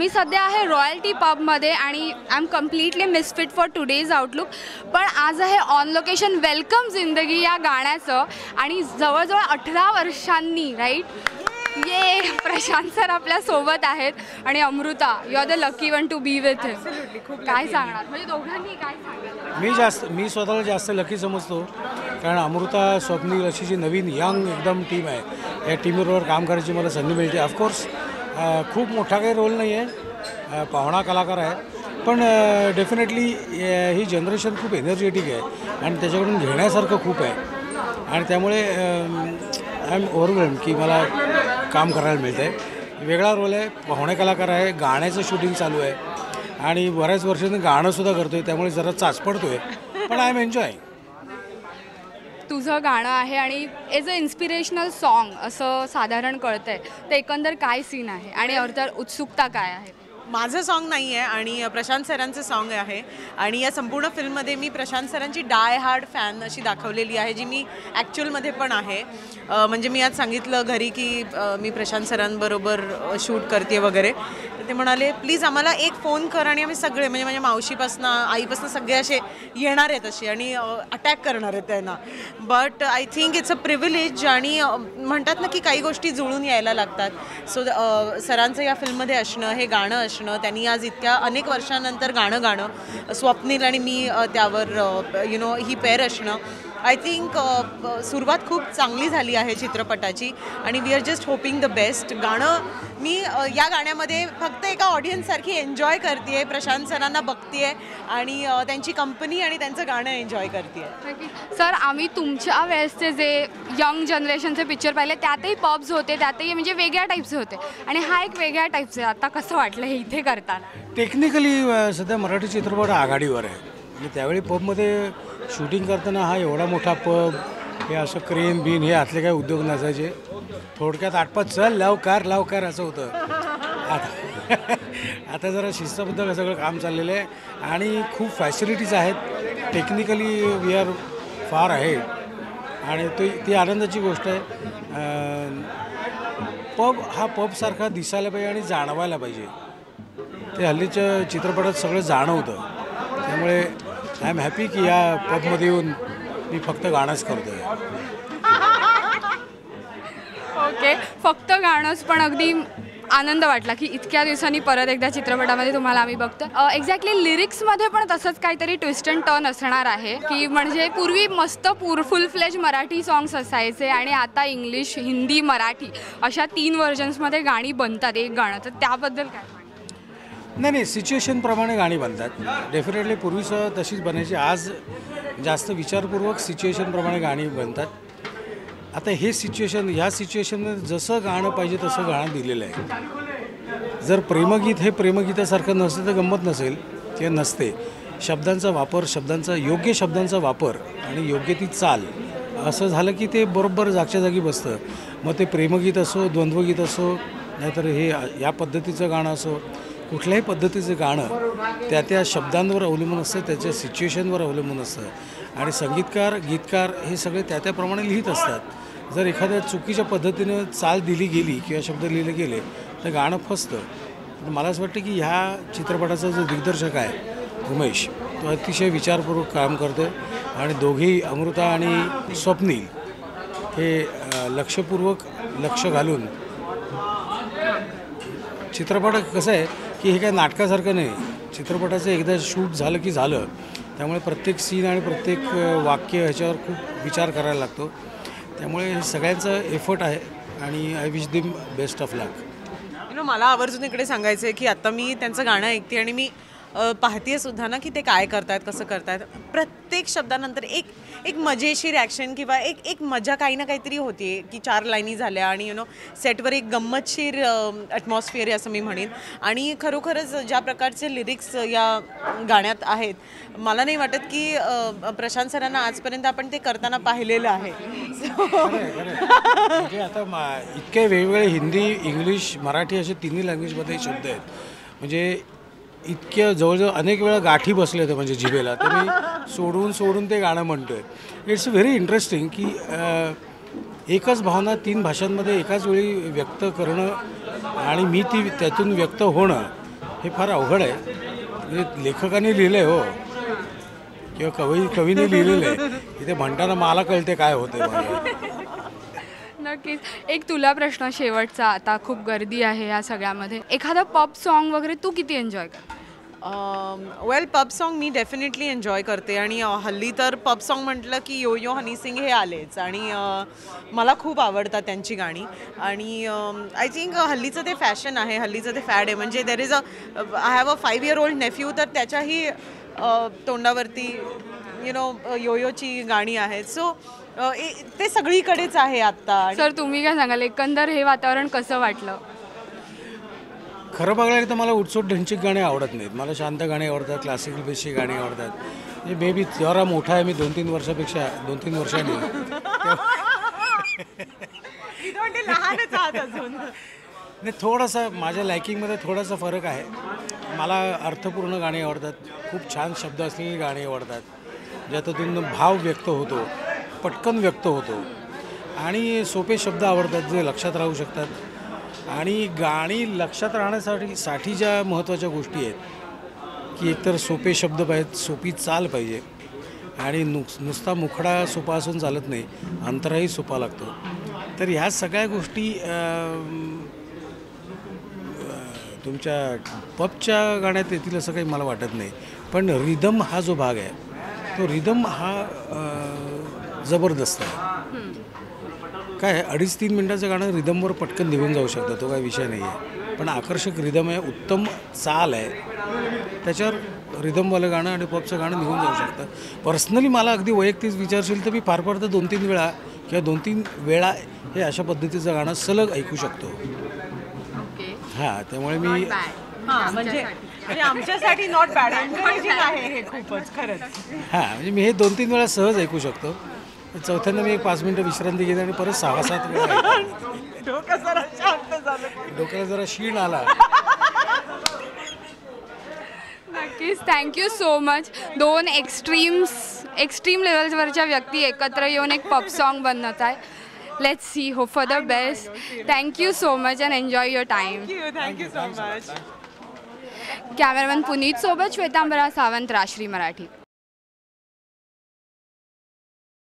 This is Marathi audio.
मी सध्या आहे रॉयल्टी पबमध्ये आणि I am completely misfit for today's outlook. पण आज आहे ऑन लोकेशन वेलकम जिंदगी या गाण्याचं आणि जवळजवळ 18 वर्षांनी राईट ये प्रशांत सर आपल्या सोबत आहेत आणि Amruta you are the lucky one to be with him. काय सांगणार म्हणजे दोघांनी काय सांगणार? मी स्वतःला जास्त लकी समजतो कारण अमृता स्वप्नील अशी जी नवीन यंग एकदम टीम आहे या टीमबरोबर काम करायची मला संधी मिळते. ऑफकोर्स खूप मोठा काही रोल नाही आहे, पाहुणा कलाकार आहे, पण डेफिनेटली ही जनरेशन खूप एनर्जेटिक आहे आणि त्याच्याकडून घेण्यासारखं खूप आहे आणि त्यामुळे आय एम ओव्हरवेल्ड की मला काम करायला मिळतं आहे. वेगळा रोल आहे, पाहुणे कलाकार आहे, गाण्याचं शूटिंग चालू आहे आणि बऱ्याच वर्षांनी गाणंसुद्धा करतो आहे, त्यामुळे जरा चाच पडतो आहे, पण आय एम एन्जॉय. तुझं गाणं आहे आणि एज अ इन्स्पिरेशनल सॉन्ग असं साधारण कळतंय तर एकंदर काय सीन आहे आणि अर्थात उत्सुकता काय आहे? माझं सॉन्ग नाही आहे आणि प्रशांत सरांचं सॉन्ग आहे आणि या संपूर्ण फिल्ममध्ये मी प्रशांत सरांची डाय हार्ड फॅन अशी दाखवलेली आहे जी मी ॲक्च्युअलमध्ये पण आहे. म्हणजे मी आज सांगितलं घरी की मी प्रशांत सरांबरोबर शूट करते वगैरे, तर ते म्हणाले प्लीज आम्हाला एक फोन कर आणि आम्ही सगळे म्हणजे माझ्या मावशीपासून आईपासून सगळे असे येणार आहेत असे आणि अटॅक करणार आहेत त्यांना. But I think it's a privilege आणि म्हणतात ना की काही गोष्टी जुळून यायला लागतात. सो सरांचं या फिल्ममध्ये असणं, हे गाणं असणं, त्यांनी आज इतक्या अनेक वर्षानंतर गाणं स्वप्नील आणि मी त्यावर ही पेअर असणं, आय थिंक सुरुवात खूप चांगली झाली आहे चित्रपटाची आणि we are just hoping the best. गाणं मी या गाण्यामध्ये फक्त एका ऑडियन्ससारखी एन्जॉय करते आहे, प्रशांत सरांना बघते आहे आणि त्यांची कंपनी आणि त्यांचं गाणं एन्जॉय करते आहे. सर आम्ही तुमच्या वेळेसचे जे यंग जनरेशनचे पिक्चर पाहिले त्यातही पब्स होते, त्यातही म्हणजे वेगळ्या टाईपचे होते आणि हा एक वेगळ्या टाईपचे. आता कसं वाटलं हे इथे करताना? टेक्निकली सध्या मराठी चित्रपट आघाडीवर आहे. म्हणजे त्यावेळी पबमध्ये शूटिंग करताना हा एवढा मोठा पब, हे असं क्रेन बीन हे आतले काय उद्योग नसायचे. थोडक्यात आटपात चल लावकार असं होतं. आता जरा शिस्तबद्दल सगळं काम चाललेलं आहे आणि खूप फॅसिलिटीज आहेत. टेक्निकली वी आर फार आहे आणि ती आनंदाची गोष्ट आहे. हा पबसारखा दिसायला पाहिजे आणि जाणवायला पाहिजे. ते हल्लीच्या चित्रपटात सगळं जाणवतं. त्यामुळे आय एम हॅपी की या पबमध्ये येऊन मी फक्त गाणंच करतो आहे. ओके, फक्त गाणंच, पण अगदी आनंद वाटला की इतक्या दिवसांनी परत एकदा चित्रपटामध्ये तुम्हाला आम्ही बघतो. एक्झॅक्टली लिरिक्समध्ये पण तसंच काहीतरी ट्विस्ट अँड टर्न असणार आहे की म्हणजे पूर्वी मस्त फुल फ्लेज मराठी सॉंग्स असायचे आणि आता इंग्लिश, हिंदी, मराठी अशा 3 व्हर्जन्समध्ये गाणी बनतात एक गाणं, तर त्याबद्दल काय? नाही, सिच्युएशनप्रमाणे गाणी बनतात. डेफिनेटली पूर्वीसं तशीच बनायची. आज जास्त विचारपूर्वक सिच्युएशनप्रमाणे गाणी बनतात. आता हे ह्या सिच्युएशनमध्ये जसं गाणं पाहिजे तसं गाणं दिलेलं आहे. जर प्रेमगीत हे प्रेमगीतासारखं नसतं तर गंमत नसेल, ते नसते. योग्य शब्दांचा वापर आणि योग्य ती चाल असं झालं की ते बरोबर जागच्या जागी बसतं. मग ते प्रेमगीत असो, द्वंद्वगीत असो, नाहीतर हे या पद्धतीचं गाणं असो, कुठल्याही पद्धतीचं गाणं त्या शब्दांवर अवलंबून असतं, त्याच्या सिच्युएशनवर अवलंबून असतं आणि संगीतकार, गीतकार हे सगळे त्याप्रमाणे लिहित असतात. जर एखाद्या चुकीच्या पद्धतीनं चाल दिली गेली किंवा शब्द लिहिले गेले तर गाणं फसतं. मला असं वाटतं की ह्या चित्रपटाचा जो दिग्दर्शक आहे उमेश, तो अतिशय विचारपूर्वक काम करतो आणि दोघेही अमृता आणि स्वप्नील हे लक्ष घालून चित्रपट कसं आहे की हे काय नाटकासारखं नाही. चित्रपटाचं एकदा शूट झालं की झालं. त्यामुळे प्रत्येक सीन आणि प्रत्येक वाक्य ह्याच्यावर खूप विचार करायला लागतो. त्यामुळे हे सगळ्यांचं एफर्ट आहे आणि I wish them best of luck. मला आवर्जून इकडे सांगायचं आहे की आता मी त्यांचं गाणं ऐकते आणि मी पाहते सुद्धा ना की ते काय करतायत, कसं करतायत. प्रत्येक शब्दानंतर एक मजेशीर ॲक्शन किंवा एक मजा काही ना काहीतरी होती की 4 लाईनी झाल्या आणि सेटवर एक गंमतशीर ॲटमॉस्फिअर आहे असं मी म्हणेन. आणि खरोखरच ज्या प्रकारचे लिरिक्स या गाण्यात आहेत, मला नाही वाटत की प्रशांत सरांना आजपर्यंत आपण ते करताना पाहिलेलं आहे. म्हणजे आता इतके वेगवेगळे हिंदी, इंग्लिश, मराठी असे तिन्ही लँग्वेजमध्ये शब्द आहेत. म्हणजे इतक्या जवळजवळ अनेक वेळा गाठी बसले होते म्हणजे जिभेला, तर मी सोडून ते गाणं म्हणतो आहे. इट्स व्हेरी इंटरेस्टिंग की एकच भावना 3 भाषांमध्ये एकाच वेळी व्यक्त करणं आणि मी ती त्यातून व्यक्त होणं, हे फार अवघड आहे. म्हणजे लेखकाने लिहिलं आहे हो किंवा कवीने लिहिलेलं आहे. इथे म्हणताना मला कळते काय होते. नक्कीच. एक तुला प्रश्न शेवटचा, आता खूप गर्दी आहे या सगळ्यामध्ये, एखादं पॉप सॉन्ग वगैरे तू किती एन्जॉय कर? वेल, पब सॉन्ग मी डेफिनेटली एन्जॉय करते आणि हल्ली तर पब सॉन्ग म्हटलं की यो यो हनी सिंग हे आलेच आणि मला खूप आवडतात त्यांची गाणी. आणि आय थिंक हल्लीचं ते फॅशन आहे, हल्लीचं ते फॅड आहे. म्हणजे there is I have a 5 year old nephew, तर त्याच्याही तोंडावरती योयोची गाणी आहेत. सो ते सगळीकडेच आहे आत्ता. सर तुम्ही काय सांगाल, एकंदर हे वातावरण कसं वाटलं? खरं बघायला तर मला उठसूट ढंचिक गाणी आवडत नाहीत. मला शांत गाणी आवडतात, क्लासिकल बेसची गाणी आवडतात. म्हणजे मे बी जरा मोठा आहे मी 2-3 वर्षांनी लहानच आहात अजून. नाही, थोडासा माझ्या लायकिंगमध्ये थोडासा फरक आहे. मला अर्थपूर्ण गाणी आवडतात, खूप छान शब्द असलेली गाणी आवडतात, ज्यातून भाव व्यक्त होतो, पटकन व्यक्त होतो. आणि सोपे शब्द आवडतात जे लक्षात राहू शकतात. आणि गाणी लक्षात राहण्यासाठी ज्या महत्त्वाच्या गोष्टी आहेत की एकतर सोपे शब्द पाहिजेत, सोपी चाल पाहिजे आणि नुसता मुखडा सोपा असून चालत नाही, अंतराही सोपा लागतो. तर ह्या सगळ्या गोष्टी तुमच्या पबच्या गाण्यात येतील असं काही मला वाटत नाही. पण रिदम हा जो भाग आहे तो रिदम हा जबरदस्त आहे. काय 2.5-3 मिनटाचं गाणं रिदमवर पटकन निघून जाऊ शकतं, तो काही विषय नाही आहे. पण आकर्षक रिदम आहे, उत्तम चाल आहे, त्याच्यावर रिदमवालं गाणं आणि पॉपचं गाणं निघून जाऊ शकतं. पर्सनली मला अगदी वैयक्तिक विचारशील तर मी फार तर 2-3 वेळा किंवा 2-3 वेळा हे अशा पद्धतीचं गाणं सलग ऐकू शकतो. हां, त्यामुळे मी म्हणजे आमच्यासाठी नॉट बॅड आहे हे खूपच खरंच. हां, म्हणजे मी हे 2-3 वेळा सहज ऐकू शकतो. चौथ्यांदा मी एक 5 मिनटं विश्रांती घेते आणि परत 6-7 वेळा डोक्याला जरा शीण आला. नक्कीच. Thank you so much. 2 एक्स्ट्रीम लेवल्सवरच्या व्यक्ती एकत्र येऊन एक पॉप सॉन्ग बनवत आहे. Let's see, hope for the best. Thank you so much and enjoy your time. Thank you so much. Cameraman Puneet सोबत श्वेतांबरा सावंत, राश्री मराठी.